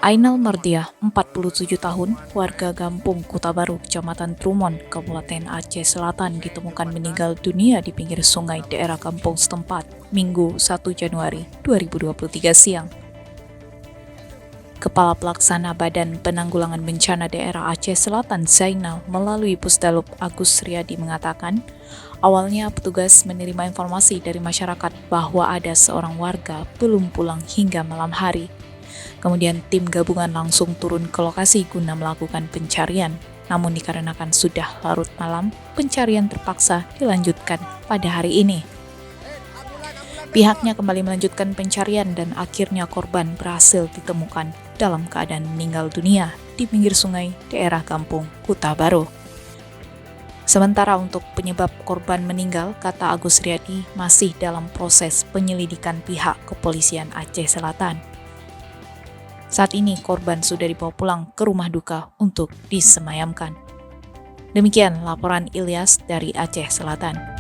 Ainal Mardiah, 47 tahun, warga Gampung Kuta Baru, Kecamatan Trumon, Kabupaten Aceh Selatan ditemukan meninggal dunia di pinggir sungai daerah kampung setempat, Minggu 1 Januari 2023 siang. Kepala Pelaksana Badan Penanggulangan Bencana Daerah Aceh Selatan Zainal melalui Pusdalub Agus Riyadi mengatakan, awalnya petugas menerima informasi dari masyarakat bahwa ada seorang warga belum pulang hingga malam hari. Kemudian tim gabungan langsung turun ke lokasi guna melakukan pencarian. Namun dikarenakan sudah larut malam, pencarian terpaksa dilanjutkan pada hari ini. Pihaknya kembali melanjutkan pencarian dan akhirnya korban berhasil ditemukan dalam keadaan meninggal dunia di pinggir sungai daerah kampung Kuta Baru. Sementara untuk penyebab korban meninggal, kata Agus Riyadi, masih dalam proses penyelidikan pihak kepolisian Aceh Selatan. Saat ini korban sudah dibawa pulang ke rumah duka untuk disemayamkan. Demikian laporan Ilyas dari Aceh Selatan.